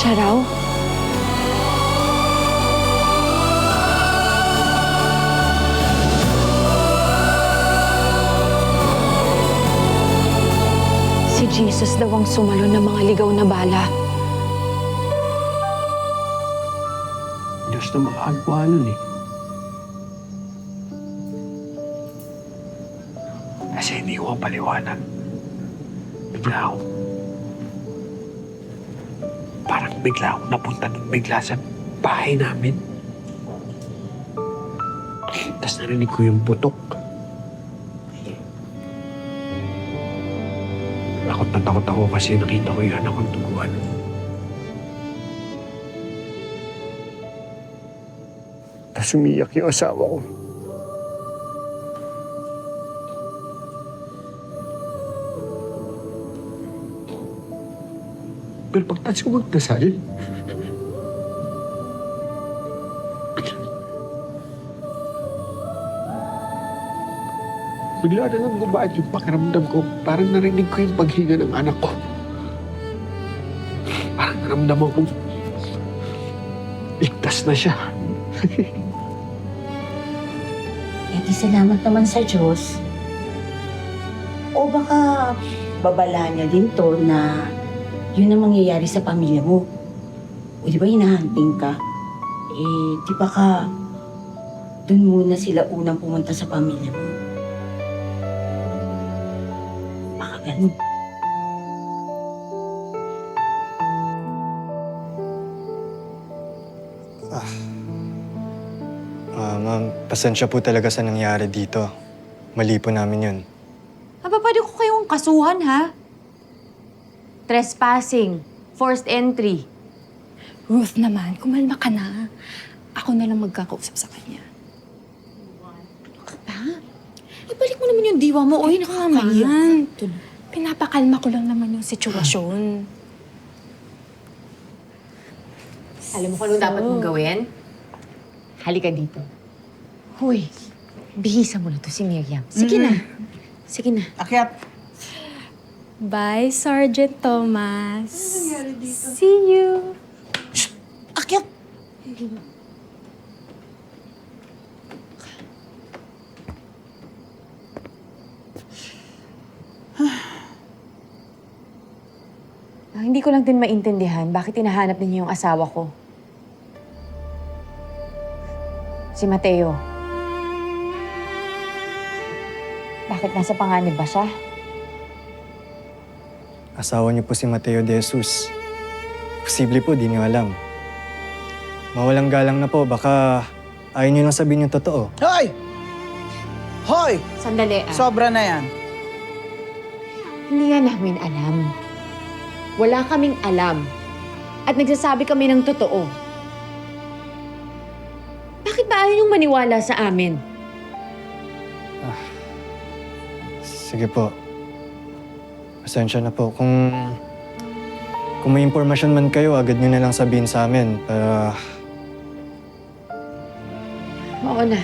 Siya raw? Si Jesus daw ang sumalo ng mga ligaw na bala. Diyos na makakagawa nun eh. Kasi hindi ko paliwanag. Bigla akong napunta nun bigla sa bahay namin. Tapos narinig ko yung putok. Takot na takot ako kasi nakita ko yung anak kong tuguan. Tapos umiyak yung asawa ko. Pero pagtas ko magdasal, bigla na lang gumaat yung pakiramdam ko. Parang narinig ko yung paghinga ng anak ko. Parang naramdaman ko, ligtas na siya. Eh di salamat naman sa Diyos. O baka babala niya din to na yun ang mangyayari sa pamilya mo. O di ba hinahanting ka? Eh, di ba ka dun muna sila unang pumunta sa pamilya mo? Baka ganun. Ma'am, pasensya po talaga sa nangyari dito. Mali po namin yun. Aba, pwede ko kayong kasuhan, ha? Trespassing, forced entry. Ruth naman, kumalma ka na. Ako na lang magkakausap sa kanya. Ibalik mo naman yung diwa mo. Uy, nakakaya. Pinapakalma ko lang naman yung sitwasyon. Alam mo kung ano dapat mong gawin? Halika dito. Huy, bihisa mo na to si Miriam. Sige na. Sige na. Akyat. Bye, Sergeant Thomas. See you. Akyat! Hindi ko lang din maintindihan bakit hinahanap ninyo yung asawa ko. Si Mateo. Bakit nasa panganib ba siya? Asawa niyo po si Mateo de Jesus. Posible po, di niyo alam. Mawalang galang na po, baka ayaw niyo lang sabihin yung totoo. Hoy! Hoy! Sandali, Sobra na yan. Hindi nga namin alam. Wala kaming alam. At nagsasabi kami ng totoo. Bakit ba ayaw niyong maniwala sa amin? Sige po. Pasensya na po. Kung may impormasyon man kayo, agad niyo na lang sabihin sa amin. Oo na.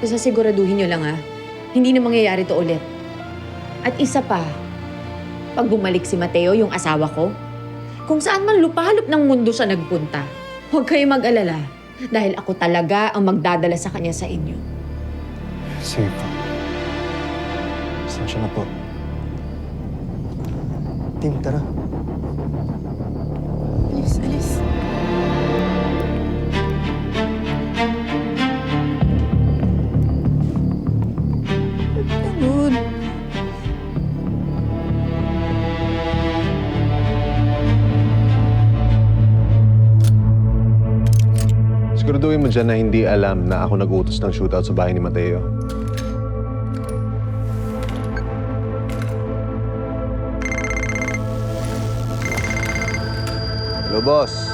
Basta siguraduhin niyo lang, ha? Hindi na mangyayari to ulit. At isa pa, pag bumalik si Mateo, yung asawa ko, kung saan man lupalop ng mundo siya nagpunta, huwag kayo mag-alala. Dahil ako talaga ang magdadala sa kanya sa inyo. Sige po. Pasensya na po. Tim, tara. Alis, alis. Ganun. Siguraduhin mo dyan na hindi alam na ako nag-utos ng shootout sa bahay ni Mateo. Hello, boss.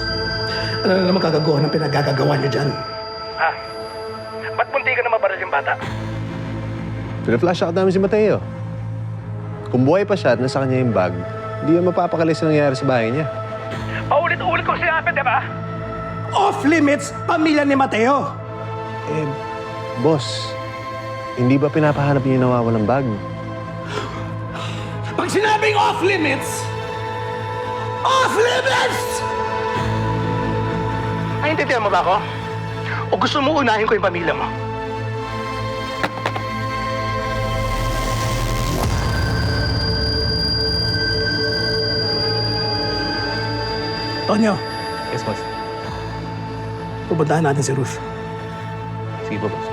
Ano na naman kagagawa ng pinagagagawa niyo dyan? Ha? Ba't munti ka na mabaril yung bata? Pina-flash out namin si Mateo. Kung buhay pa siya at nasa kanya yung bag, hindi yan mapapakalis na nangyayari sa bahay niya. Paulit-ulit kong sinabi, di ba? Off-limits, pamilya ni Mateo! Boss, hindi ba pinapahanap niyo yung nawawalang bag? Pag sinabing off-limits, off-limits! Naintindihan mo ba ako? O gusto mo unahin ko yung pamilya mo? Tonyo, Yes, boss. pupuntahan natin si Ruth. Sige po, boss.